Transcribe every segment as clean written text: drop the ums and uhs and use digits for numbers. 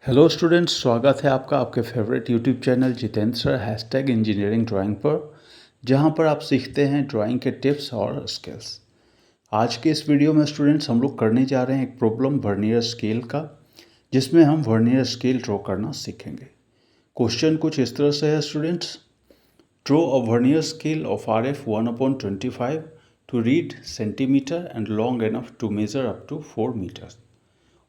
Hello students, स्वागत है आपका आपके favourite YouTube channel Jitendra sir #engineering drawing पर, जहां पर आप सीखते हैं ड्राइंग के टिप्स और स्किल्स। आज के इस वीडियो में स्टूडेंट्स हम लोग करने जा रहे हैं एक प्रॉब्लम वर्नियर स्केल का, जिसमें हम वर्नियर स्केल ड्रॉ करना सीखेंगे। क्वेश्चन कुछ इस तरह से है students, draw a vernier scale of RF 1/25 to read centimetre and long enough to measure up to 4 metres.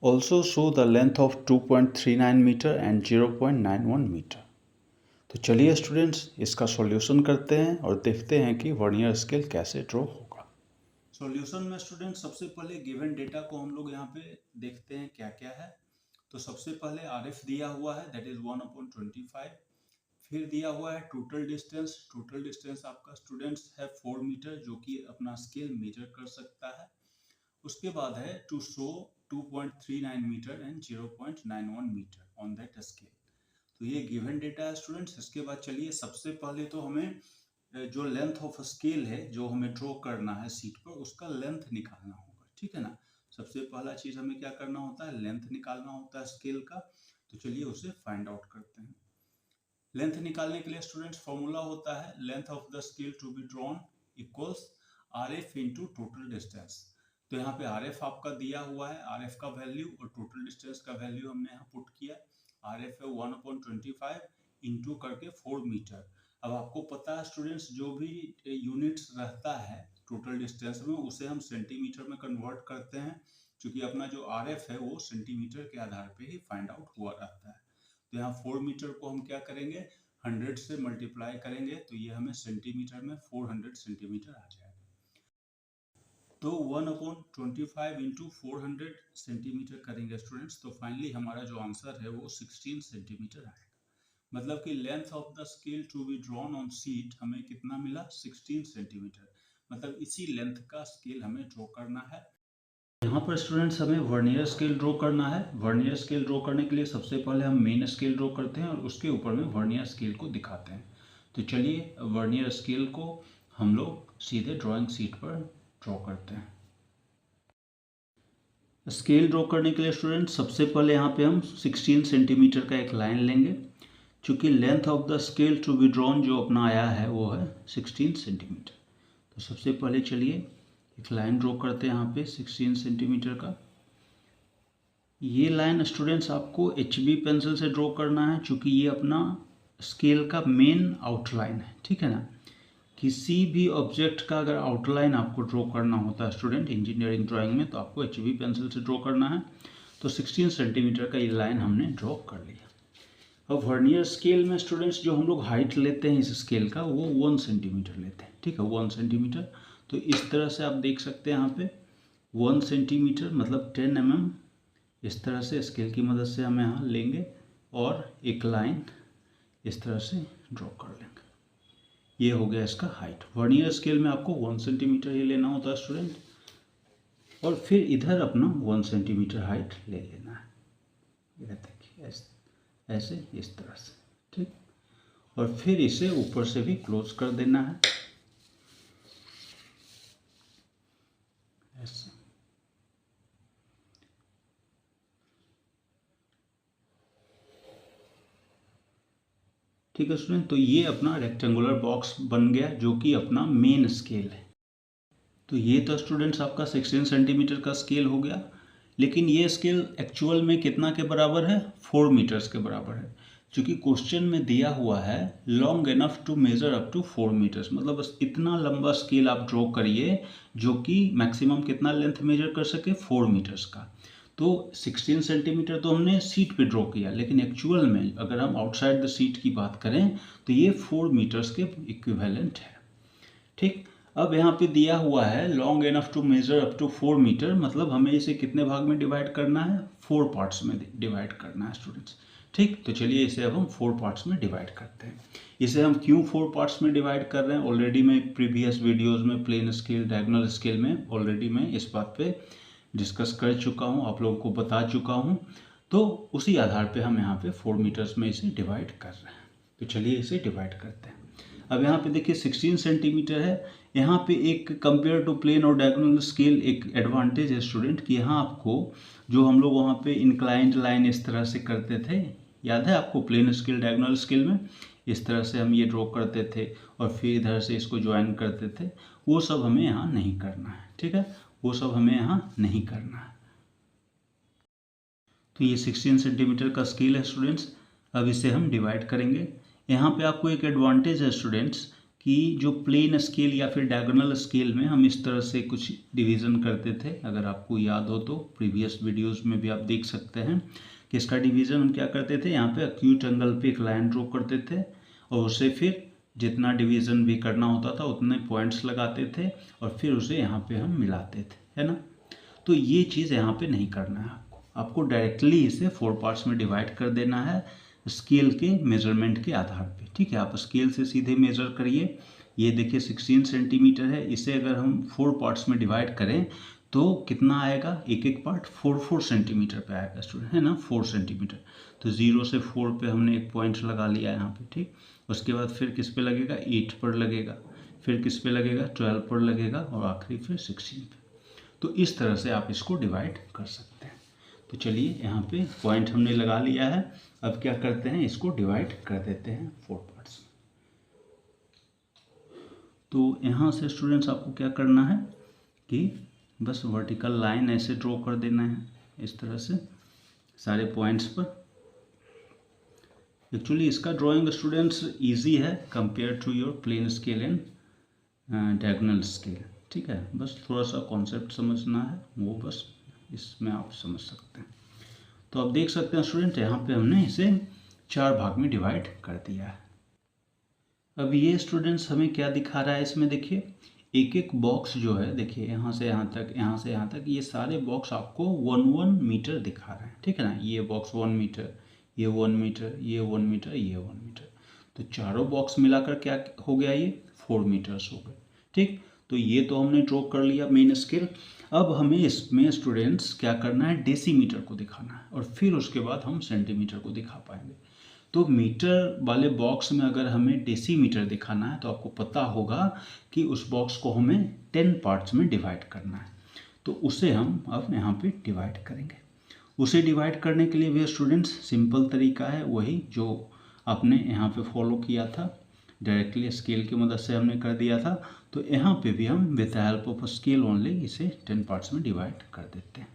Also show the length of 2.39 metre and 0.91 metre. तो चलिए स्टूडेंट्स इसका सॉल्यूशन करते हैं और देखते हैं कि वर्नियर स्केल कैसे ड्रॉ होगा। सॉल्यूशन में स्टूडेंट सबसे पहले गिवन डेटा को हम लोग यहाँ पे देखते हैं क्या क्या है। तो सबसे पहले RF दिया हुआ है, दैट इज 1/25। फिर दिया हुआ है टोटल डिस्टेंस आपका स्टूडेंट्स है 4 मीटर, जो कि अपना स्केल मेजर कर सकता है। उसके बाद है to show 2.39 metre and 0.91 metre on that scale. तो ये गिवन डेटा है स्टूडेंट्स। इसके बाद चलिए सबसे पहले तो हमें जो लेंथ ऑफ स्केल है जो हमें ड्रॉ करना है सीट पर, उसका लेंथ निकालना होगा, ठीक है ना। सबसे पहला चीज हमें क्या करना होता है, लेंथ निकालना होता है स्केल का। तो चलिए उसे फाइंड आउट करते हैं। लेंथ निकालने के लिए स्टूडेंट्स फॉर्मूला होता है length of the scale to be drawn equals RF into total distance. तो यहाँ पे RF आपका दिया हुआ है, RF का वैल्यू और टोटल डिस्टेंस का वैल्यू हमने यहाँ पुट किया। RF है 1/25 इंटू करके 4 मीटर। अब आपको पता है स्टूडेंट्स, जो भी यूनिट्स रहता है टोटल डिस्टेंस में, उसे हम सेंटीमीटर में कन्वर्ट करते हैं, क्योंकि अपना जो RF है वो सेंटीमीटर के आधार पे ही फाइंड आउट हुआ रहता है। तो यहाँ 4 मीटर को हम क्या करेंगे, 100 से मल्टीप्लाई करेंगे, तो ये हमें सेंटीमीटर में 400 सेंटीमीटर आ जाएगा। तो 1/25 इंटू 400 सेंटीमीटर करेंगे स्टूडेंट्स, तो फाइनली हमारा जो आंसर है वो 16 सेंटीमीटर आएगा। मतलब कि length of the scale to be drawn on sheet हमें कितना मिला, 16 सेंटीमीटर। मतलब इसी लेंथ का स्केल हमें ड्रॉ करना है। यहाँ पर स्टूडेंट्स हमें वर्नियर स्केल ड्रॉ करना है। वर्नियर स्केल ड्रॉ करने के लिए सबसे पहले हम मेन स्केल ड्रॉ करते हैं और उसके ऊपर में वर्नियर स्केल को दिखाते हैं। तो चलिए वर्नियर स्केल को हम लोग सीधे ड्राइंग सीट पर ड्रॉ करते हैं। स्केल ड्रॉ करने के लिए स्टूडेंट सबसे पहले यहाँ पे हम 16 सेंटीमीटर का एक लाइन लेंगे। चूँकि length of the scale to be drawn जो अपना आया है वो है 16 सेंटीमीटर। तो सबसे पहले चलिए एक लाइन ड्रॉ करते हैं यहाँ पे 16 सेंटीमीटर का। ये लाइन स्टूडेंट्स आपको HB पेंसिल से ड्रॉ करना है, चूँकि ये अपना स्केल का मेन आउटलाइन है, ठीक है ना। किसी भी ऑब्जेक्ट का अगर आउटलाइन आपको ड्रॉ करना होता है स्टूडेंट इंजीनियरिंग ड्राइंग में, तो आपको HB पेंसिल से ड्रॉ करना है। तो 16 सेंटीमीटर का ये लाइन हमने ड्रॉ कर लिया। अब वर्नियर स्केल में स्टूडेंट्स जो हम लोग हाइट लेते हैं इस स्केल का, वो 1 सेंटीमीटर लेते हैं, ठीक है, 1 सेंटीमीटर। तो इस तरह से आप देख सकते हैं यहाँ पे 1 सेंटीमीटर मतलब 10 mm। इस तरह से स्केल की मदद से हम यहाँ लेंगे और एक लाइन इस तरह से ड्रॉ कर लेंगे। ये हो गया इसका हाइट। वर्नियर स्केल में आपको 1 सेंटीमीटर ही लेना होता है स्टूडेंट, और फिर इधर अपना 1 सेंटीमीटर हाइट ले लेना है। ये देखिए ऐसे इस तरह से, ठीक। और फिर इसे ऊपर से भी क्लोज कर देना है ऐसे। ठीक है स्टूडेंट, तो ये अपना रेक्टेंगुलर बॉक्स बन गया जो कि अपना मेन स्केल है। तो ये तो स्टूडेंट्स आपका 16 सेंटीमीटर का स्केल हो गया, लेकिन ये स्केल एक्चुअल में कितना के बराबर है, 4 मीटर्स के बराबर है। क्योंकि क्वेश्चन में दिया हुआ है long enough to measure up to 4 metres, मतलब बस इतना लंबा स्केल आप ड्रॉ करिए जो कि मैक्सिमम कितना लेंथ मेजर कर सके, 4 मीटर्स का। तो 16 सेंटीमीटर तो हमने सीट पे ड्रॉ किया, लेकिन एक्चुअल में अगर हम आउटसाइड द सीट की बात करें तो ये 4 मीटर्स के इक्विवेलेंट है, ठीक। अब यहाँ पे दिया हुआ है long enough to measure up to 4 metre, मतलब हमें इसे कितने भाग में डिवाइड करना है, 4 पार्ट्स में डिवाइड करना है स्टूडेंट्स, ठीक। तो चलिए इसे अब हम 4 पार्ट्स में डिवाइड करते हैं। इसे हम क्यों 4 पार्ट्स में डिवाइड कर रहे हैं, ऑलरेडी मैं प्रीवियस वीडियोस में प्लेन स्केल, डायगोनल स्केल में ऑलरेडी मैं इस बात पे डिस्कस कर चुका हूँ, आप लोगों को बता चुका हूँ। तो उसी आधार पे हम यहाँ पे 4 मीटर्स में इसे डिवाइड कर रहे हैं। तो चलिए इसे डिवाइड करते हैं। अब यहाँ पे देखिए 16 सेंटीमीटर है, यहाँ पे एक कंपेयर टू प्लेन और डायगोनल स्केल एक एडवांटेज है स्टूडेंट कि यहाँ आपको जो हम लोग वहाँ पे इंक्लाइंड लाइन इस तरह से करते थे, याद है आपको प्लेन स्केल डायगोनल स्केल में इस तरह से हम ये ड्रॉ करते थे और फिर इधर से इसको ज्वाइन करते थे, वो सब हमें यहाँ नहीं करना है। ठीक है, वो सब हमें यहाँ नहीं करना है। तो ये 16 सेंटीमीटर का स्केल है स्टूडेंट्स। अब इसे हम डिवाइड करेंगे। यहाँ पे आपको एक एडवांटेज है स्टूडेंट्स कि जो प्लेन स्केल या फिर डायगोनल स्केल में हम इस तरह से कुछ डिवीज़न करते थे, अगर आपको याद हो तो प्रीवियस वीडियोस में भी आप देख सकते हैं कि इसका डिवीज़न हम क्या करते थे, यहाँ पे एक्यूट एंगल पे एक लाइन ड्रॉ करते थे और उसे फिर जितना डिवीज़न भी करना होता था उतने पॉइंट्स लगाते थे और फिर उसे यहाँ पे हम मिलाते थे, है ना। तो ये चीज़ यहाँ पे नहीं करना है आपको डायरेक्टली इसे 4 पार्ट्स में डिवाइड कर देना है स्केल के मेजरमेंट के आधार पे। ठीक है, आप स्केल से सीधे मेजर करिए। ये देखिए 16 सेंटीमीटर है, इसे अगर हम 4 पार्ट्स में डिवाइड करें तो कितना आएगा, एक एक पार्ट 4 सेंटीमीटर पे आएगा स्टूडेंट, है ना, 4 सेंटीमीटर। तो 0 से 4 पे हमने एक पॉइंट लगा लिया यहाँ पे। ठीक, उसके बाद फिर किस पे लगेगा, 8 पर लगेगा, फिर किस पे लगेगा, 12 पर लगेगा और आखिरी फिर 16 पे। तो इस तरह से आप इसको डिवाइड कर सकते हैं। तो चलिए यहाँ पे पॉइंट हमने लगा लिया है, अब क्या करते हैं, इसको डिवाइड कर देते हैं 4 पार्ट्स में। तो यहाँ से स्टूडेंट्स आपको क्या करना है कि बस वर्टिकल लाइन ऐसे ड्रॉ कर देना है इस तरह से सारे पॉइंट्स पर। एक्चुअली इसका ड्राइंग स्टूडेंट्स इजी है compare to your plain scale and diagonal scale. ठीक है, बस थोड़ा सा कॉन्सेप्ट समझना है, वो बस इसमें आप समझ सकते हैं। तो आप देख सकते हैं स्टूडेंट यहाँ पे हमने इसे 4 भाग में डिवाइड कर दिया है। अब ये स्टूडेंट्स हमें क्या दिखा रहा है इसमें, देखिए एक एक बॉक्स जो है, देखिए यहाँ से यहाँ तक, यहाँ से यहाँ तक, ये सारे बॉक्स आपको 1 मीटर दिखा रहे हैं। ठीक है ना, ये बॉक्स 1 मीटर, ये 1 मीटर, ये 1 मीटर, ये 1 मीटर, तो चारों बॉक्स मिलाकर क्या हो गया, ये 4 मीटर्स हो गए। ठीक, तो ये तो हमने ड्रॉ कर लिया मेन स्केल। अब हमें इसमें स्टूडेंट्स क्या करना है, डेसीमीटर को दिखाना है और फिर उसके बाद हम सेंटीमीटर को दिखा पाएंगे। तो मीटर वाले बॉक्स में अगर हमें डेसीमीटर दिखाना है तो आपको पता होगा कि उस बॉक्स को हमें 10 पार्ट्स में डिवाइड करना है। तो उसे हम अब यहाँ पे डिवाइड करेंगे। उसे डिवाइड करने के लिए भी स्टूडेंट्स सिंपल तरीका है, वही जो आपने यहाँ पे फॉलो किया था, डायरेक्टली स्केल की मदद से हमने कर दिया था। तो यहाँ पे भी हम with the help of scale only इसे 10 पार्ट्स में डिवाइड कर देते हैं।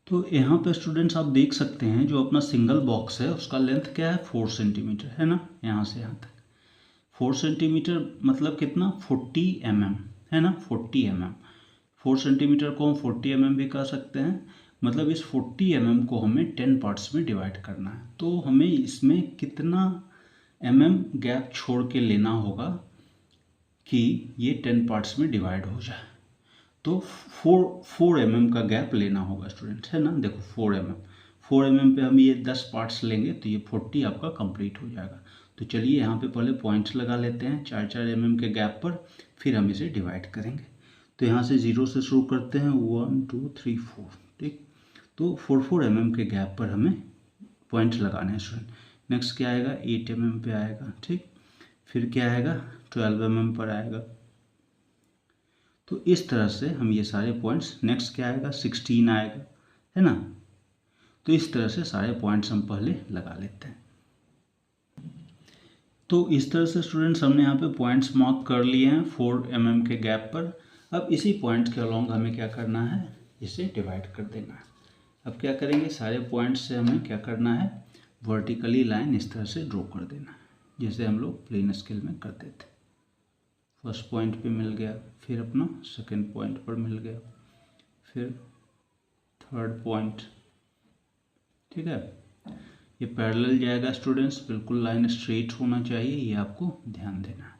तो यहाँ पे स्टूडेंट्स आप देख सकते हैं जो अपना सिंगल बॉक्स है उसका लेंथ क्या है, 4 सेंटीमीटर, है ना, यहाँ से यहाँ तक 4 सेंटीमीटर मतलब कितना, 40 mm, है ना, 40 mm। 4 सेंटीमीटर को हम 40 mm भी कह सकते हैं। मतलब इस 40 mm को हमें 10 पार्ट्स में डिवाइड करना है। तो हमें इसमें कितना गैप छोड़ के लेना होगा कि ये 10 पार्ट्स में डिवाइड हो जाए। तो 4 mm का गैप लेना होगा स्टूडेंट, है ना। देखो 4 mm पे हम ये 10 पार्ट्स लेंगे तो ये 40 आपका कंप्लीट हो जाएगा। तो चलिए यहाँ पे पहले पॉइंट्स लगा लेते हैं 4 mm के गैप पर, फिर हम इसे डिवाइड करेंगे। तो यहाँ से 0 से शुरू करते हैं, 1 2 3 4। ठीक, तो 4 mm के गैप पर हमें पॉइंट लगाने हैं स्टूडेंट। नेक्स्ट क्या आएगा, 8 mm पे आएगा। ठीक, फिर क्या आएगा, 12 mm पर आएगा। तो इस तरह से हम ये सारे पॉइंट्स, नेक्स्ट क्या आएगा, 16 आएगा, है ना। तो इस तरह से सारे पॉइंट्स हम पहले लगा लेते हैं। तो इस तरह से स्टूडेंट्स हमने यहाँ पे पॉइंट्स मार्क कर लिए हैं 4 mm के गैप पर। अब इसी पॉइंट के अलॉन्ग हमें क्या करना है, इसे डिवाइड कर देना है। अब क्या करेंगे, सारे पॉइंट्स से हमें क्या करना है, वर्टिकली लाइन इस तरह से ड्रॉ कर देना है, जैसे हम लोग प्लेन स्केल में करते थे। फर्स्ट पॉइंट पे मिल गया, फिर अपना सेकंड पॉइंट पर मिल गया, फिर थर्ड पॉइंट। ठीक है, ये पैरेलल जाएगा स्टूडेंट्स, बिल्कुल लाइन स्ट्रेट होना चाहिए, ये आपको ध्यान देना है।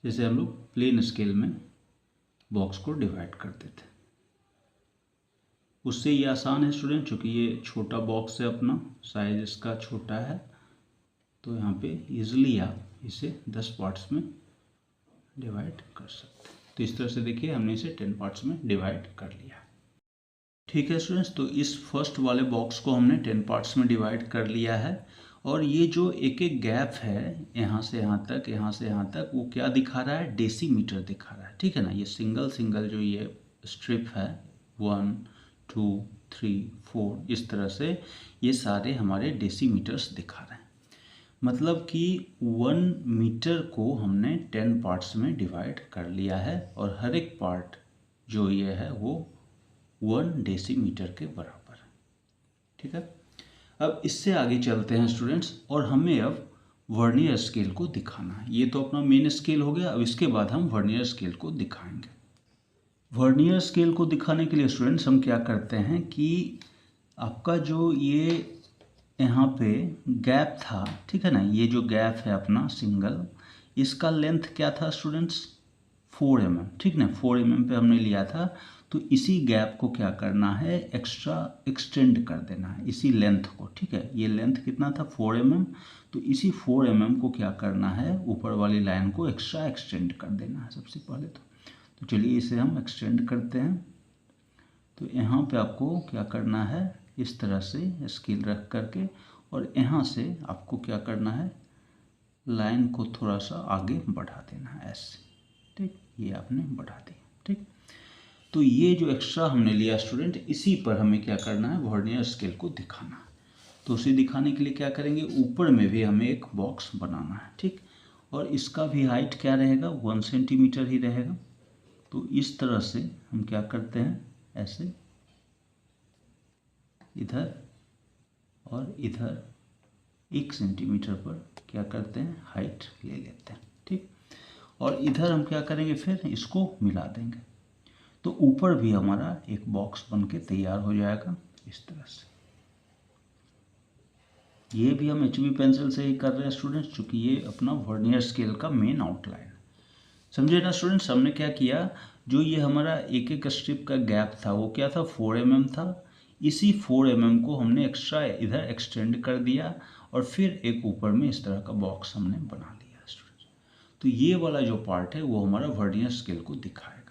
जैसे हम लोग प्लेन स्केल में बॉक्स को डिवाइड करते थे, उससे ये आसान है स्टूडेंट, क्योंकि ये छोटा बॉक्स है अपना, साइज इसका छोटा है, तो यहाँ पे इजीली आप इसे 10 पार्ट्स में डिवाइड कर सकते हैं। तो इस तरह से देखिए हमने इसे 10 पार्ट्स में डिवाइड कर लिया। ठीक है स्टूडेंट्स, तो इस फर्स्ट वाले बॉक्स को हमने 10 पार्ट्स में डिवाइड कर लिया है और ये जो एक एक गैप है यहाँ से यहाँ तक, यहाँ से यहाँ तक, वो क्या दिखा रहा है, डेसीमीटर दिखा रहा है, ठीक है ना। ये सिंगल सिंगल जो ये स्ट्रिप है 1 2 3 4 इस तरह से ये सारे हमारे डेसीमीटर्स दिखा रहे हैं। मतलब कि 1 मीटर को हमने 10 पार्ट्स में डिवाइड कर लिया है और हर एक पार्ट जो ये है वो 1 डेसीमीटर के बराबर है, ठीक है। अब इससे आगे चलते हैं स्टूडेंट्स, और हमें अब वर्नियर स्केल को दिखाना है। ये तो अपना मेन स्केल हो गया, अब इसके बाद हम वर्नियर स्केल को दिखाएंगे। वर्नियर स्केल को दिखाने के लिए स्टूडेंट्स हम क्या करते हैं कि आपका जो ये यहाँ पे गैप था, ठीक है ना, ये जो गैप है अपना सिंगल, इसका लेंथ क्या था स्टूडेंट्स, 4 mm, ठीक ना, 4 mm पे हमने लिया था। तो इसी गैप को क्या करना है, एक्स्ट्रा एक्सटेंड कर देना है, इसी लेंथ को, ठीक है। ये लेंथ कितना था, 4 mm, तो इसी 4 mm को क्या करना है, ऊपर वाली लाइन को एक्स्ट्रा एक्सटेंड कर देना है सबसे पहले तो चलिए इसे हम एक्सटेंड करते हैं। तो यहाँ पे आपको क्या करना है, इस तरह से स्केल रख करके, और यहाँ से आपको क्या करना है, लाइन को थोड़ा सा आगे बढ़ा देना है ऐसे, ठीक, ये आपने बढ़ा दिया, ठीक। तो ये जो एक्स्ट्रा हमने लिया स्टूडेंट, इसी पर हमें क्या करना है, वर्नियर स्केल को दिखाना है। तो उसे दिखाने के लिए क्या करेंगे, ऊपर में भी हमें एक बॉक्स बनाना है, ठीक, और इसका भी हाइट क्या रहेगा, 1 सेंटीमीटर ही रहेगा। तो इस तरह से हम क्या करते हैं, ऐसे इधर और इधर 1 सेंटीमीटर पर क्या करते हैं, हाइट ले लेते हैं, ठीक। और इधर हम क्या करेंगे, फिर इसको मिला देंगे, तो ऊपर भी हमारा एक बॉक्स बन के तैयार हो जाएगा इस तरह से। ये भी हम HB पेंसिल से ही कर रहे हैं स्टूडेंट्स, चूँकि ये अपना वर्नियर स्केल का मेन आउटलाइन, समझे ना स्टूडेंट्स। हमने क्या किया, जो ये हमारा एक एक स्ट्रिप का गैप था वो क्या था, 4 mm था। इसी 4 mm को हमने एक्स्ट्रा इधर एक्सटेंड कर दिया और फिर एक ऊपर में इस तरह का बॉक्स हमने बना लिया स्टूडेंट्स। तो ये वाला जो पार्ट है वो हमारा वर्नियर स्केल को दिखाएगा।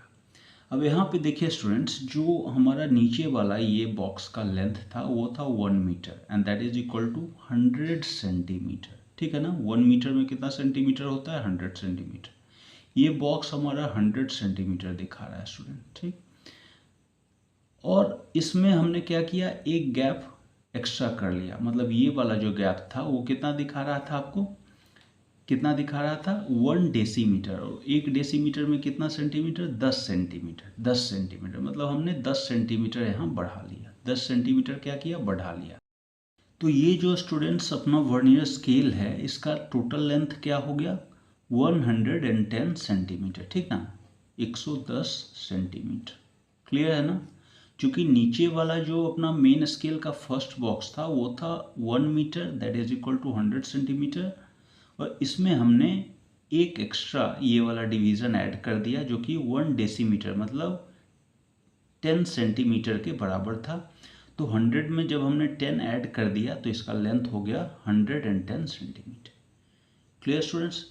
अब यहाँ पे देखिए स्टूडेंट्स, जो हमारा नीचे वाला ये बॉक्स का लेंथ था वो था 1 metre and that is equal to 100 centimetre, ठीक है ना। 1 मीटर में कितना सेंटीमीटर होता है, 100 सेंटीमीटर। ये बॉक्स हमारा 100 सेंटीमीटर दिखा रहा है स्टूडेंट, ठीक। और इसमें हमने क्या किया, एक गैप एक्स्ट्रा कर लिया, मतलब ये वाला जो गैप था वो कितना दिखा रहा था आपको, कितना दिखा रहा था, 1 डेसीमीटर। और 1 डेसीमीटर में कितना सेंटीमीटर, 10 सेंटीमीटर। 10 सेंटीमीटर मतलब हमने 10 सेंटीमीटर यहाँ बढ़ा लिया, 10 सेंटीमीटर क्या किया, बढ़ा लिया। तो ये जो स्टूडेंट्स अपना वर्नियर स्केल है, इसका टोटल लेंथ क्या हो गया, 110 सेंटीमीटर, ठीक ना, 110 सेंटीमीटर। क्लियर है ना। क्योंकि नीचे वाला जो अपना मेन स्केल का फर्स्ट बॉक्स था वो था 1 metre that is equal to 100 centimetre, और इसमें हमने एक एक्स्ट्रा ये वाला डिवीज़न ऐड कर दिया जो कि 1 डेसीमीटर मतलब 10 सेंटीमीटर के बराबर था। तो 100 में जब हमने 10 ऐड कर दिया तो इसका लेंथ हो गया 110 सेंटीमीटर। Clear students.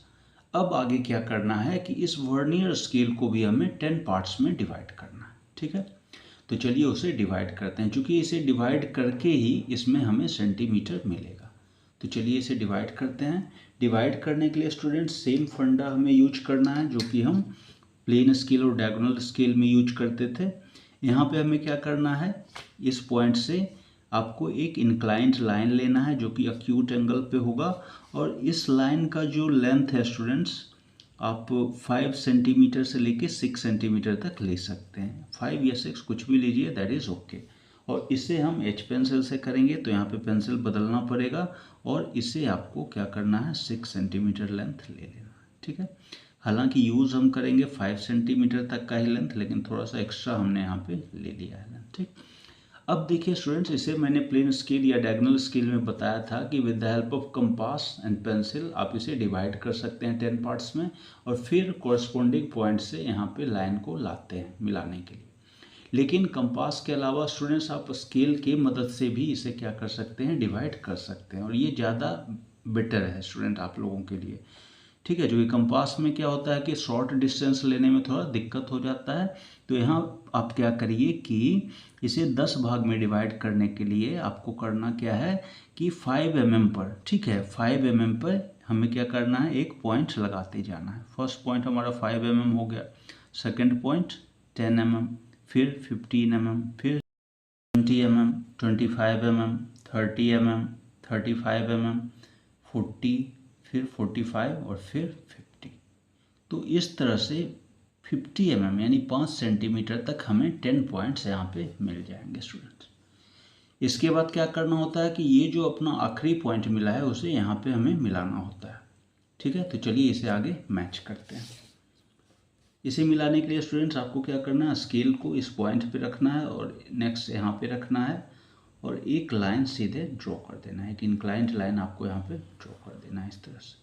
अब आगे क्या करना है कि इस वर्नियर स्केल को भी हमें 10 पार्ट्स में डिवाइड करना है, ठीक है। तो चलिए उसे डिवाइड करते हैं, क्योंकि इसे डिवाइड करके ही इसमें हमें सेंटीमीटर मिलेगा। तो चलिए इसे डिवाइड करते हैं। डिवाइड करने के लिए स्टूडेंट्स सेम फंडा हमें यूज करना है जो कि हम प्लेन स्केल और डायगोनल स्केल में यूज करते थे। यहाँ पे हमें क्या करना है, इस पॉइंट से आपको एक इंक्लाइंड लाइन लेना है जो कि एक्यूट एंगल पे होगा, और इस लाइन का जो लेंथ है स्टूडेंट्स आप 5 सेंटीमीटर से लेके 6 सेंटीमीटर तक ले सकते हैं, 5 या 6 कुछ भी लीजिए, दैट इज़ ओके। और इसे हम H पेंसिल से करेंगे तो यहाँ पे पेंसिल बदलना पड़ेगा, और इसे आपको क्या करना है, 6 सेंटीमीटर लेंथ ले लेना है, ठीक है। हालांकि यूज़ हम करेंगे 5 सेंटीमीटर तक का ही लेंथ, लेकिन थोड़ा सा एक्स्ट्रा हमने यहाँ पे ले लिया है लेंथ, ठीक। अब देखिए स्टूडेंट्स, इसे मैंने प्लेन स्केल या डायगोनल स्केल में बताया था कि with the help of compass and pencil आप इसे डिवाइड कर सकते हैं 10 पार्ट्स में, और फिर कॉरस्पॉन्डिंग पॉइंट से यहाँ पे लाइन को लाते हैं मिलाने के लिए। लेकिन कंपास के अलावा स्टूडेंट्स आप स्केल की मदद से भी इसे क्या कर सकते हैं, डिवाइड कर सकते हैं, और ये ज़्यादा बेटर है स्टूडेंट आप लोगों के लिए, ठीक है। जो कि कंपास में क्या होता है कि शॉर्ट डिस्टेंस लेने में थोड़ा दिक्कत हो जाता है। तो यहाँ आप क्या करिए कि इसे 10 भाग में डिवाइड करने के लिए आपको करना क्या है कि 5 mm पर, ठीक है, 5 mm पर हमें क्या करना है, एक पॉइंट लगाते जाना है। फर्स्ट पॉइंट हमारा 5 mm हो गया, सेकंड पॉइंट 10 mm, फिर 15 mm, फिर 20 mm, 25 mm, 30 mm, 35 mm, 40, फिर 45 और फिर 50। तो इस तरह से 50 mm यानी 5 सेंटीमीटर तक हमें 10 पॉइंट्स यहाँ पे मिल जाएंगे स्टूडेंट्स। इसके बाद क्या करना होता है कि ये जो अपना आखिरी पॉइंट मिला है उसे यहाँ पे हमें मिलाना होता है, ठीक है। तो चलिए इसे आगे मैच करते हैं। इसे मिलाने के लिए स्टूडेंट्स आपको क्या करना है, स्केल को इस पॉइंट पे रखना है और नेक्स्ट यहाँ पे रखना है और एक लाइन सीधे ड्रॉ कर देना है, एक इंक्लाइंड लाइन आपको यहाँ पे ड्रॉ कर देना है इस तरह से।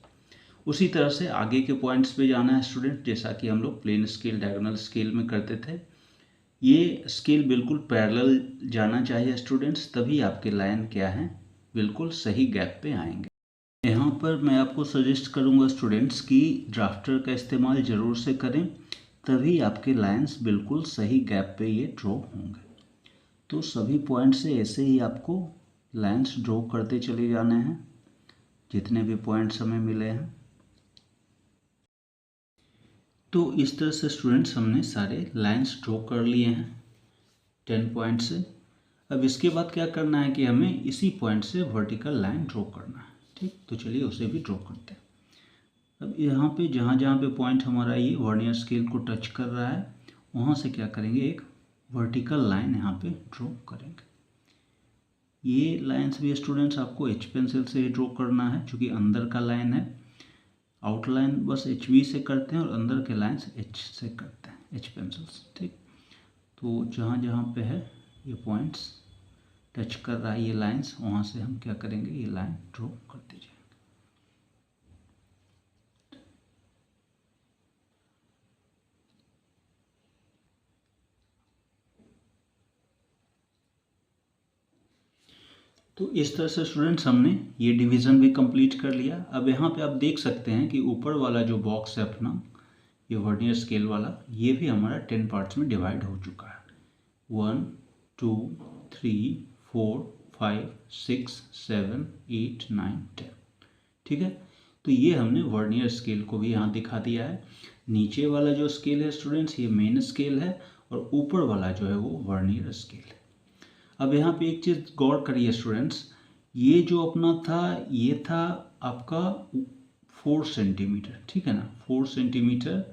उसी तरह से आगे के पॉइंट्स पे जाना है स्टूडेंट, जैसा कि हम लोग प्लेन स्केल, डायगोनल स्केल में करते थे। ये स्केल बिल्कुल पैरेलल जाना चाहिए स्टूडेंट्स, तभी आपके लाइन क्या है, बिल्कुल सही गैप पे आएंगे। यहाँ पर मैं आपको सजेस्ट करूँगा स्टूडेंट्स कि ड्राफ्टर का इस्तेमाल ज़रूर से करें, तभी आपके लाइंस बिल्कुल सही गैप पे ये ड्रॉ होंगे। तो सभी पॉइंट से ऐसे ही आपको लाइंस ड्रॉ करते चले जाने हैं, जितने भी पॉइंट्स हमें मिले हैं। तो इस तरह से स्टूडेंट्स हमने सारे लाइंस ड्रॉ कर लिए हैं 10 पॉइंट से। अब इसके बाद क्या करना है कि हमें इसी पॉइंट से वर्टिकल लाइन ड्रॉ करना है, ठीक। तो चलिए उसे भी ड्रॉ करते हैं। अब यहाँ पे जहाँ जहाँ पे पॉइंट हमारा ये वर्नियर स्केल को टच कर रहा है, वहाँ से क्या करेंगे, एक वर्टिकल लाइन यहाँ पे ड्रॉ करेंगे। ये लाइंस भी स्टूडेंट्स आपको एच पेंसिल से ड्रॉ करना है, क्योंकि अंदर का लाइन है। आउटलाइन बस HB से करते हैं और अंदर के लाइंस H से करते हैं, H पेंसिल से, ठीक। तो जहाँ जहाँ पे है ये पॉइंट्स टच कर रहा है ये लाइंस, वहाँ से हम क्या करेंगे, ये लाइन ड्रॉ करते जाएंगे। तो इस तरह से स्टूडेंट्स हमने ये डिवीज़न भी कंप्लीट कर लिया। अब यहाँ पे आप देख सकते हैं कि ऊपर वाला जो बॉक्स है अपना, ये वर्नियर स्केल वाला, ये भी हमारा 10 पार्ट्स में डिवाइड हो चुका है। 1 2 3 4 5 6 7 8 9 10, ठीक है। तो ये हमने वर्नियर स्केल को भी यहाँ दिखा दिया है। नीचे वाला जो स्केल है स्टूडेंट्स, ये मेन स्केल है और ऊपर वाला जो है वो वर्नियर स्केल है। अब यहाँ पे एक चीज़ गौर करिए स्टूडेंट्स, ये जो अपना था ये था आपका 4 सेंटीमीटर, ठीक है ना, 4 सेंटीमीटर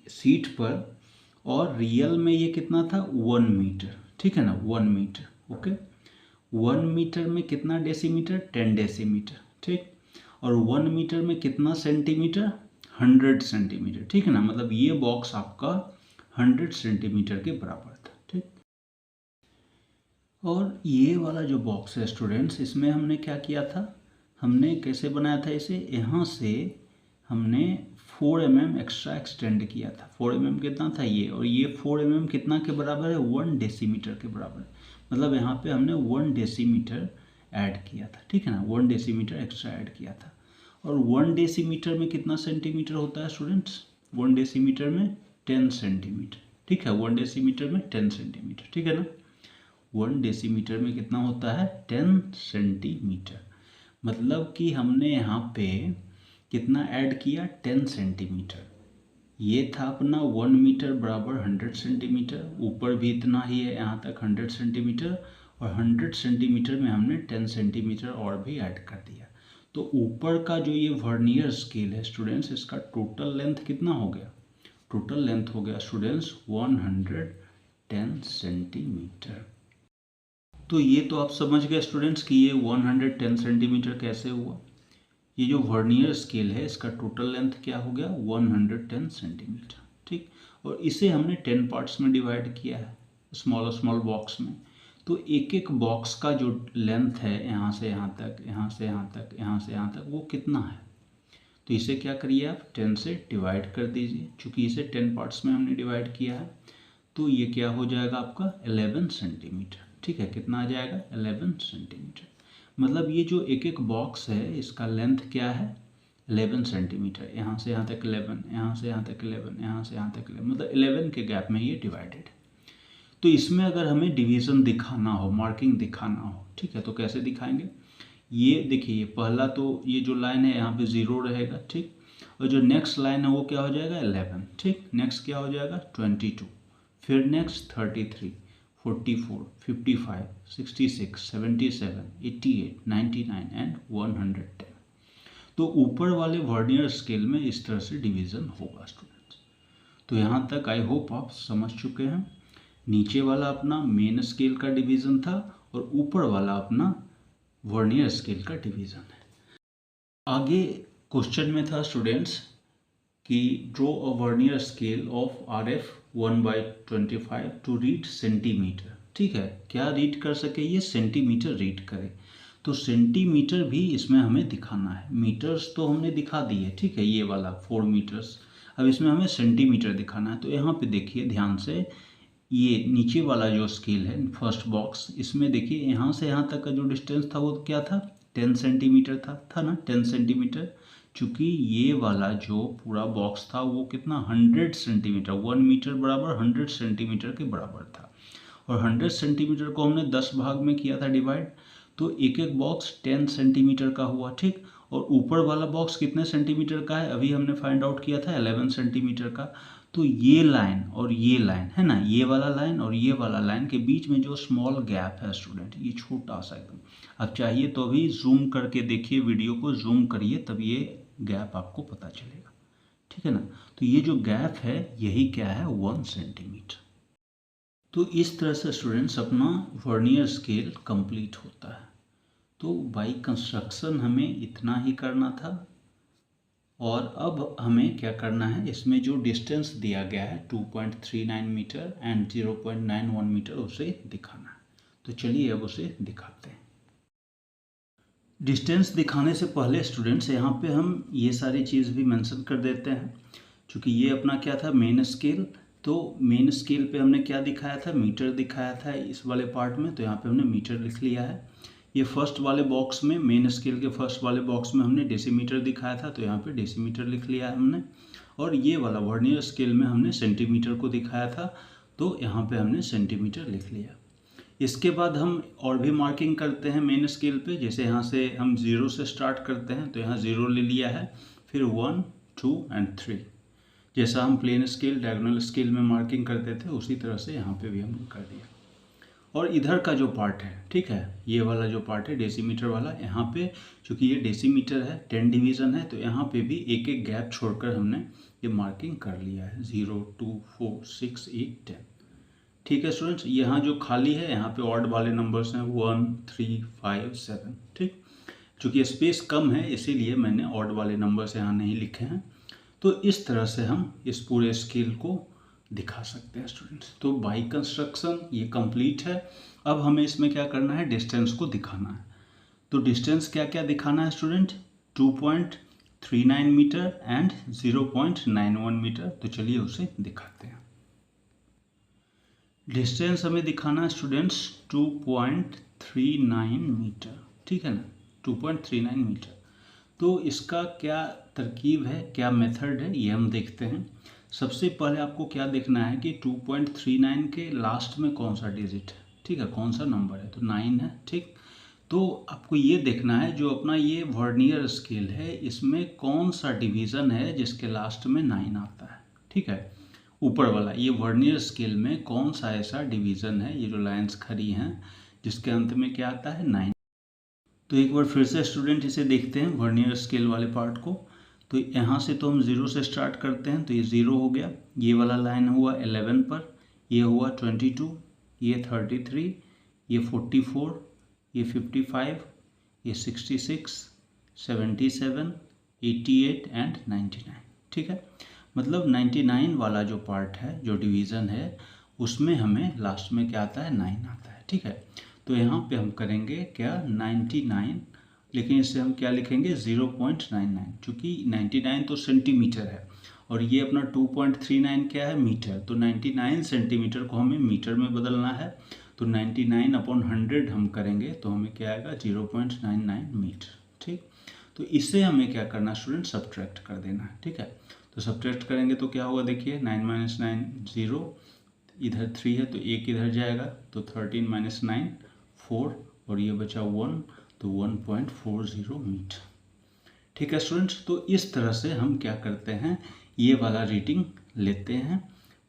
सीट पर, और रियल में ये कितना था, 1 मीटर, ठीक है ना, 1 मीटर, ओके। 1 मीटर में कितना डेसीमीटर, 10 डेसीमीटर, ठीक। और 1 मीटर में कितना सेंटीमीटर, 100 सेंटीमीटर, ठीक है ना। मतलब ये बॉक्स आपका 100 सेंटीमीटर के बराबर था, ठीक। और ये वाला जो बॉक्स है स्टूडेंट्स, इसमें हमने क्या किया था, हमने कैसे बनाया था इसे, यहाँ से हमने 4 mm एक्स्ट्रा एक्सटेंड किया था। 4 mm कितना था ये, और ये 4 mm कितना के बराबर है, 1 डेसीमीटर के बराबर। मतलब यहाँ पे हमने 1 डेसीमीटर ऐड किया था, ठीक है ना, 1 डेसीमीटर एक्स्ट्रा ऐड किया था। और 1 डेसीमीटर में कितना सेंटीमीटर होता है स्टूडेंट्स, 1 डेसीमीटर में 10 सेंटीमीटर, ठीक है, 1 डेसीमीटर में 10 सेंटीमीटर, ठीक है ना। 1 डेसीमीटर में कितना होता है, 10 सेंटीमीटर। मतलब कि हमने यहाँ पे कितना ऐड किया, 10 सेंटीमीटर। ये था अपना 1 मीटर बराबर 100 सेंटीमीटर, ऊपर भी इतना ही है, यहाँ तक 100 सेंटीमीटर, और 100 सेंटीमीटर में हमने 10 सेंटीमीटर और भी ऐड कर दिया। तो ऊपर का जो ये वर्नियर स्केल है स्टूडेंट्स, इसका टोटल लेंथ कितना हो गया, टोटल लेंथ हो गया स्टूडेंट्स 110 सेंटीमीटर। तो ये तो आप समझ गए स्टूडेंट्स कि ये 110 सेंटीमीटर कैसे हुआ। ये जो वर्नियर स्केल है इसका टोटल लेंथ क्या हो गया, 110 सेंटीमीटर, ठीक। और इसे हमने 10 पार्ट्स में डिवाइड किया है, स्मॉल स्मॉल बॉक्स में। तो एक एक बॉक्स का जो लेंथ है, यहाँ से यहाँ तक, यहाँ से यहाँ तक, यहाँ से यहाँ तक, वो कितना है। तो इसे क्या करिए आप 10 से डिवाइड कर दीजिए, चूँकि इसे 10 पार्ट्स में हमने डिवाइड किया है। तो ये क्या हो जाएगा आपका 11 सेंटीमीटर, ठीक है। कितना आ जाएगा, 11 सेंटीमीटर। मतलब ये जो एक एक बॉक्स है इसका लेंथ क्या है, 11 सेंटीमीटर, यहाँ से यहाँ तक 11, यहाँ से यहाँ तक 11, यहाँ से यहाँ तक 11, मतलब 11 के गैप में ये डिवाइडेड। तो इसमें अगर हमें डिवीज़न दिखाना हो, मार्किंग दिखाना हो, ठीक है, तो कैसे दिखाएंगे? ये देखिए, ये पहला तो ये जो लाइन है यहाँ पे 0 रहेगा, ठीक, और जो नेक्स्ट लाइन है वो क्या हो जाएगा 11, ठीक, नेक्स्ट क्या हो जाएगा 22, फिर नेक्स्ट 33, 44, 55, 66, 77, 88, 99 एंड 110। तो ऊपर वाले वर्नियर स्केल में इस तरह से डिवीज़न होगा स्टूडेंट्स। तो यहाँ तक आई होप आप समझ चुके हैं। नीचे वाला अपना मेन स्केल का डिवीज़न था और ऊपर वाला अपना वर्नियर स्केल का डिवीज़न है। आगे क्वेश्चन में था स्टूडेंट्स कि draw a vernier scale of RF 1/25 to read centimetre. ठीक है, क्या रीड कर सके? ये सेंटीमीटर रीड करे। तो सेंटीमीटर भी इसमें हमें दिखाना है। मीटर्स तो हमने दिखा दिए, ठीक है, ये वाला 4 मीटर्स। अब इसमें हमें सेंटीमीटर दिखाना है। तो यहाँ पे देखिए ध्यान से, ये नीचे वाला जो स्केल है फर्स्ट बॉक्स, इसमें देखिए यहाँ से यहाँ तक का जो डिस्टेंस था वो क्या था 10 सेंटीमीटर था ना 10 सेंटीमीटर। चूँकि ये वाला जो पूरा बॉक्स था वो कितना 100 सेंटीमीटर, 1 मीटर बराबर 100 सेंटीमीटर के बराबर था। और 100 सेंटीमीटर को हमने 10 भाग में किया था डिवाइड, तो एक एक बॉक्स 10 सेंटीमीटर का हुआ, ठीक। और ऊपर वाला बॉक्स कितने सेंटीमीटर का है अभी हमने फाइंड आउट किया था 11 सेंटीमीटर का। तो ये लाइन और ये लाइन है ना, ये वाला लाइन और ये वाला लाइन के बीच में जो स्मॉल गैप है स्टूडेंट, ये छोटा सा एकदम, अब चाहिए तो अभी जूम करके देखिए, वीडियो को जूम करिए तब ये गैप आपको पता चलेगा, ठीक है ना। तो ये जो गैप है यही क्या है 1 सेंटीमीटर। तो इस तरह से स्टूडेंट्स अपना वर्नियर स्केल कंप्लीट होता है। तो बाई कंस्ट्रक्शन हमें इतना ही करना था। और अब हमें क्या करना है, इसमें जो डिस्टेंस दिया गया है 2.39 मीटर एंड 0.91 मीटर उसे दिखाना है। तो चलिए अब उसे दिखाते हैं। डिस्टेंस दिखाने से पहले स्टूडेंट्स यहाँ पे हम ये सारी चीज़ भी मेंशन कर देते हैं। क्योंकि ये अपना क्या था मेन स्केल, तो मेन स्केल पे हमने क्या दिखाया था, मीटर दिखाया था इस वाले पार्ट में, तो यहाँ पे हमने मीटर लिख लिया है। ये फर्स्ट वाले बॉक्स में, मेन स्केल के फर्स्ट वाले बॉक्स में हमने डेसीमीटर दिखाया था, तो यहाँ पे डेसीमीटर लिख लिया है हमने। और ये वाला वर्नियर स्केल में हमने सेंटीमीटर को दिखाया था, तो यहाँ पे हमने सेंटीमीटर लिख लिया। इसके बाद हम और भी मार्किंग करते हैं मेन स्केल पे। जैसे यहाँ से हम 0 से स्टार्ट करते हैं, तो यहाँ 0 ले लिया है, फिर 1, 2 एंड 3। जैसा हम प्लेन स्केल, डायगोनल स्केल में मार्किंग करते थे उसी तरह से यहाँ पे भी हमने कर दिया। और इधर का जो पार्ट है, ठीक है, ये वाला जो पार्ट है डेसीमीटर वाला, यहाँ पे चूँकि ये डेसीमीटर है 10 डिवीज़न है, तो यहाँ पे भी एक एक गैप छोड़कर हमने ये मार्किंग कर लिया है 0, 2, 4, 6, 8, 10। ठीक है स्टूडेंट्स, यहाँ जो खाली है यहाँ पे ऑड वाले नंबर्स हैं 1, 3, 5, 7, ठीक। चूँकि स्पेस कम है इसीलिए मैंने ऑड वाले नंबर्स यहाँ नहीं लिखे हैं। तो इस तरह से हम इस पूरे स्केल को दिखा सकते हैं स्टूडेंट्स। तो बाई कंस्ट्रक्शन ये कंप्लीट है। अब हमें इसमें क्या करना है, डिस्टेंस को दिखाना है। तो डिस्टेंस क्या क्या दिखाना है स्टूडेंट, 2.39 मीटर एंड 0.91 मीटर। तो चलिए उसे दिखाते हैं। डिस्टेंस हमें दिखाना है स्टूडेंट्स 2.39 मीटर, ठीक है ना, 2.39 मीटर। तो इसका क्या तरकीब है, क्या मेथड है, ये हम देखते हैं। सबसे पहले आपको क्या देखना है कि 2.39 के लास्ट में कौन सा डिजिट है, ठीक है, कौन सा नंबर है, तो 9 है, ठीक। तो आपको ये देखना है जो अपना ये वर्नियर स्केल है इसमें कौन सा डिवीज़न है जिसके लास्ट में 9 आता है, ठीक है। ऊपर वाला ये वर्नियर स्केल में कौन सा ऐसा डिवीज़न है, ये जो लाइंस खड़ी हैं जिसके अंत में क्या आता है 9। तो एक बार फिर से स्टूडेंट इसे देखते हैं वर्नियर स्केल वाले पार्ट को। तो यहाँ से तो हम 0 से स्टार्ट करते हैं, तो ये 0 हो गया, ये वाला लाइन हुआ 11 पर, ये हुआ 22, ये 33, ये 44, ये 55, ये 66, 77, 88 एंड 99, ठीक है। मतलब 99 वाला जो पार्ट है, जो डिवीज़न है, उसमें हमें लास्ट में क्या आता है 9 आता है, ठीक है। तो यहाँ पे हम करेंगे क्या 99, लेकिन इससे हम क्या लिखेंगे 0.99, चूँकि 99 तो सेंटीमीटर है और ये अपना 2.39 क्या है मीटर। तो 99 सेंटीमीटर को हमें मीटर में बदलना है, तो 99/100 हम करेंगे तो हमें क्या आएगा 0.99 मीटर, ठीक। तो इससे हमें क्या करना है स्टूडेंट, सब्ट्रैक्ट कर देना है। ठीक है, तो सब्ट्रैक्ट करेंगे तो क्या होगा, देखिए 9 - 9 0, इधर 3 है तो 1 इधर जाएगा, तो 13 - 9 4, और ये बचा 1, तो 1.40 मीटर। ठीक है स्टूडेंट्स, तो इस तरह से हम क्या करते हैं, ये वाला रीडिंग लेते हैं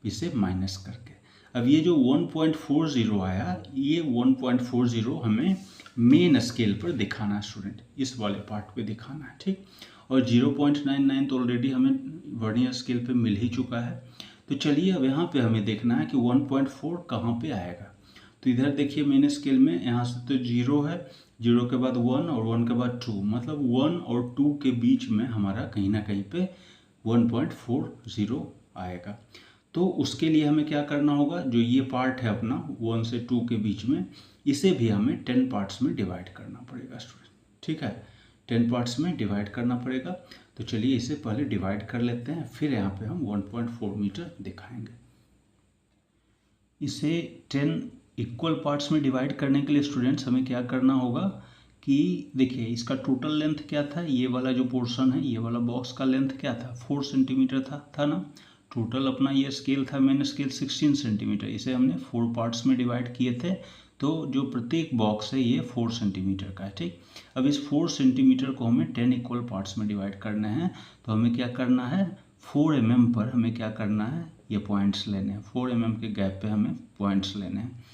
इसे माइनस करके। अब ये जो 1.40 आया, ये 1.40 हमें मेन स्केल पर दिखाना है स्टूडेंट, इस वाले पार्ट पे दिखाना है। ठीक, और 0.99 तो ऑलरेडी हमें वर्नियर स्केल पे मिल ही चुका है। तो चलिए अब यहाँ पे हमें देखना है कि 1.4 कहाँ पे आएगा। तो इधर देखिए मेन स्केल में, यहाँ से तो 0 है, 0 के बाद 1 और 1 के बाद 2, मतलब 1 और 2 के बीच में हमारा कहीं ना कहीं पे 1.40 आएगा। तो उसके लिए हमें क्या करना होगा, जो ये पार्ट है अपना 1 से 2 के बीच में, इसे भी हमें 10 पार्ट्स में डिवाइड करना पड़ेगा स्टूडेंट। ठीक है, 10 पार्ट्स में डिवाइड करना पड़ेगा। तो चलिए इसे पहले डिवाइड कर लेते हैं, फिर यहाँ पे हम 1.4 मीटर दिखाएंगे। इसे 10 इक्वल पार्ट्स में डिवाइड करने के लिए स्टूडेंट्स हमें क्या करना होगा कि देखिए इसका टोटल लेंथ क्या था, ये वाला जो पोर्शन है, ये वाला बॉक्स का लेंथ क्या था, 4 सेंटीमीटर था ना। टोटल अपना ये स्केल था, मेन स्केल 16 सेंटीमीटर, इसे हमने 4 पार्ट्स में डिवाइड किए थे। तो जो प्रत्येक बॉक्स है ये 4 सेंटीमीटर का है। ठीक, अब इस 4 सेंटीमीटर को हमें 10 इक्वल पार्ट्स में डिवाइड करना है। तो हमें क्या करना है, 4 mm पर हमें क्या करना है, ये पॉइंट्स लेने हैं। 4 mm के गैप पे हमें पॉइंट्स लेने हैं।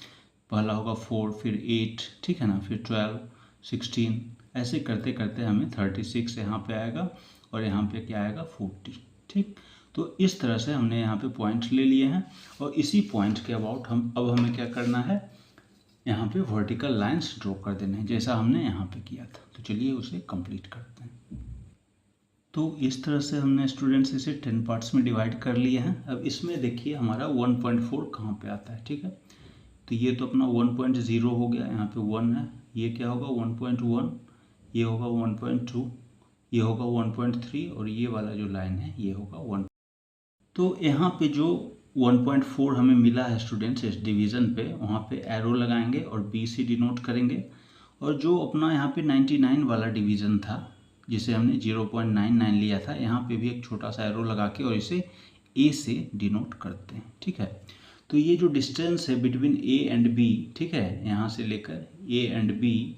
पहला होगा 4, फिर 8, ठीक है ना, फिर 12, 16, ऐसे करते करते हमें 36 यहाँ पे आएगा, और यहाँ पे क्या आएगा 40। ठीक, तो इस तरह से हमने यहाँ पे पॉइंट्स ले लिए हैं, और इसी पॉइंट के अबाउट अब हमें क्या करना है, यहाँ पे वर्टिकल लाइंस ड्रॉ कर देने हैं, जैसा हमने यहाँ पे किया था। तो चलिए उसे कंप्लीट करते हैं। तो इस तरह से हमने स्टूडेंट्स इसे 10 पार्ट्स में डिवाइड कर लिए हैं। अब इसमें देखिए हमारा 1.4 कहाँ पे आता है। ठीक है, तो ये तो अपना 1.0 हो गया, यहाँ पे 1 है, ये क्या होगा 1.1, ये होगा 1.2, ये होगा 1.3, और ये वाला जो लाइन है ये होगा 1। तो यहाँ पे जो 1.4 हमें मिला है स्टूडेंट्स इस डिवीज़न पे, वहाँ पे एरो लगाएंगे और बी से डिनोट करेंगे। और जो अपना यहाँ पे 99 वाला डिवीज़न था, जिसे हमने 0.99 लिया था, यहाँ पे भी एक छोटा सा एरो लगा के और इसे ए से डिनोट करते हैं। ठीक है, तो ये जो डिस्टेंस है बिटवीन ए एंड बी, ठीक है, यहाँ से लेकर ए एंड बी,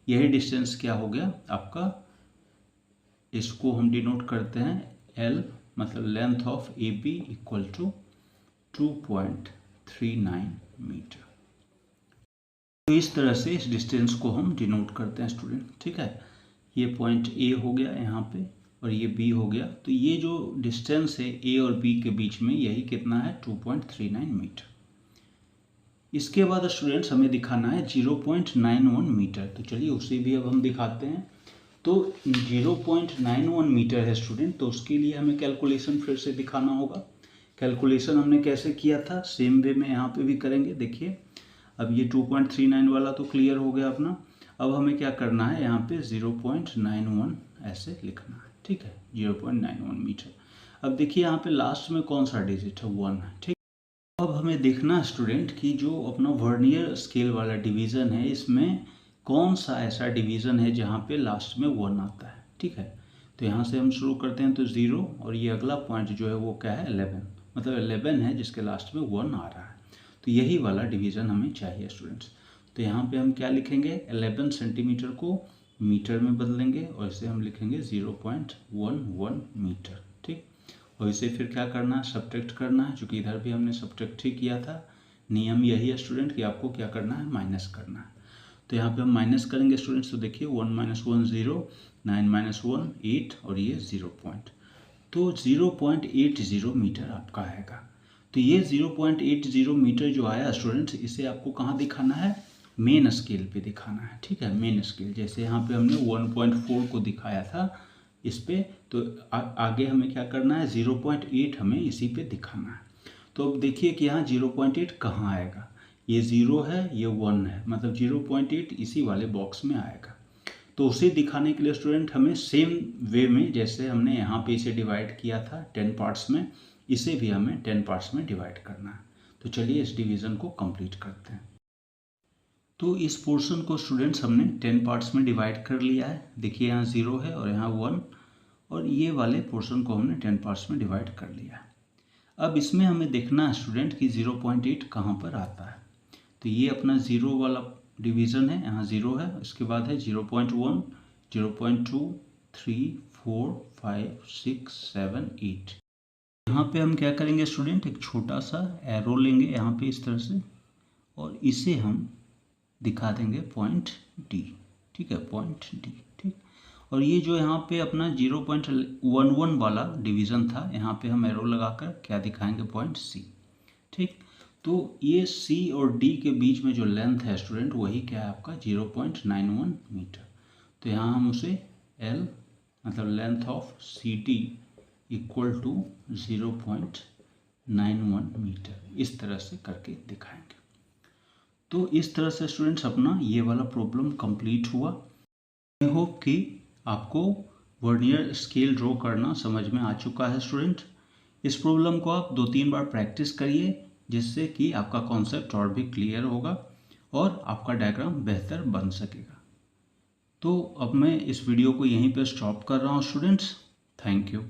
यही डिस्टेंस क्या हो गया आपका, इसको हम डिनोट करते हैं एल, मतलब length of A B equal to 2.39 metre. तो इस तरह से इस डिस्टेंस को हम डिनोट करते हैं स्टूडेंट। ठीक है, ये पॉइंट ए हो गया यहाँ पे, और ये बी हो गया। तो ये जो डिस्टेंस है ए और बी के बीच में, यही कितना है 2.39 मीटर। इसके बाद स्टूडेंट्स हमें दिखाना है 0.91 मीटर। तो चलिए उसे भी अब हम दिखाते हैं। तो 0.91 मीटर है स्टूडेंट, तो उसके लिए हमें कैलकुलेशन फिर से दिखाना होगा। कैलकुलेशन हमने कैसे किया था, सेम वे में यहाँ पे भी करेंगे। देखिए अब ये 2.39 वाला तो क्लियर हो गया अपना। अब हमें क्या करना है, यहाँ पे 0.91 ऐसे लिखना है। ठीक है, 0.91 मीटर। अब देखिए यहाँ पे लास्ट में कौन सा डिजिट है, 1 है। ठीक, अब हमें देखना है स्टूडेंट कि जो अपना वर्नियर स्केल वाला डिवीज़न है, इसमें कौन सा ऐसा डिवीज़न है जहाँ पे लास्ट में 1 आता है। ठीक है, तो यहाँ से हम शुरू करते हैं, तो 0, और ये अगला पॉइंट जो है वो क्या है 11, मतलब 11 है जिसके लास्ट में 1 आ रहा है। तो यही वाला डिवीज़न हमें चाहिए स्टूडेंट्स। तो यहाँ पे हम क्या लिखेंगे, 11 सेंटीमीटर को मीटर में बदलेंगे, और इसे हम लिखेंगे 0.11 मीटर। ठीक, और इसे फिर क्या करना है, सब्ट्रैक्ट करना है, क्योंकि इधर भी हमने सब्ट्रैक्ट ही किया था। नियम यही है स्टूडेंट कि आपको क्या करना है, माइनस करना है। तो यहाँ पे हम माइनस करेंगे स्टूडेंट्स, तो देखिए 1 - 1 0, 9 - 1 8, और ये 0 पॉइंट, तो 0.80 मीटर आपका आएगा। तो ये 0.80 मीटर जो आया स्टूडेंट्स, इसे आपको कहाँ दिखाना है, मेन स्केल पे दिखाना है। ठीक है, मेन स्केल, जैसे यहाँ पे हमने 1.4 को दिखाया था इस पे, तो आगे हमें क्या करना है, 0.8 हमें इसी पे दिखाना है। तो अब देखिए कि यहाँ 0.8 कहाँ आएगा, ये 0 है, ये 1 है, मतलब 0.8 इसी वाले बॉक्स में आएगा। तो उसे दिखाने के लिए स्टूडेंट हमें सेम वे में, जैसे हमने यहाँ पे इसे डिवाइड किया था 10 पार्ट्स में, इसे भी हमें 10 पार्ट्स में डिवाइड करना है। तो चलिए इस डिवीज़न को कंप्लीट करते हैं। तो इस पोर्शन को स्टूडेंट्स हमने 10 पार्ट्स में डिवाइड कर लिया है। देखिए यहाँ 0 है और यहाँ 1, और ये वाले पोर्शन को हमने 10 पार्ट्स में डिवाइड कर लिया है। अब इसमें हमें देखना है स्टूडेंट कि 0.8 कहाँ पर आता है। तो ये अपना 0 वाला डिवीज़न है, यहाँ 0 है, इसके बाद है 0.1, 0.2, 3, 4, 5, 6, 7, 8। यहाँ पे हम क्या करेंगे स्टूडेंट, एक छोटा सा एरो लेंगे यहाँ पे इस तरह से, और इसे हम दिखा देंगे पॉइंट डी। ठीक है, पॉइंट डी। ठीक, और ये जो यहाँ पे अपना 0.11 वाला डिवीज़न था, यहाँ पे हम एरो लगाकर क्या दिखाएंगे, पॉइंट सी। ठीक, तो ये सी और डी के बीच में जो लेंथ है स्टूडेंट, वही क्या है आपका 0.91 मीटर। तो यहाँ हम उसे एल मतलब length of C T equal to 0.91 metre इस तरह से करके दिखाएंगे। तो इस तरह से स्टूडेंट्स अपना ये वाला प्रॉब्लम कंप्लीट हुआ। आई होप कि आपको वर्नियर स्केल ड्रॉ करना समझ में आ चुका है स्टूडेंट। इस प्रॉब्लम को आप 2-3 बार प्रैक्टिस करिए, जिससे कि आपका कॉन्सेप्ट और भी क्लियर होगा और आपका डायग्राम बेहतर बन सकेगा। तो अब मैं इस वीडियो को यहीं पर स्टॉप कर रहा हूँ स्टूडेंट्स। Thank you.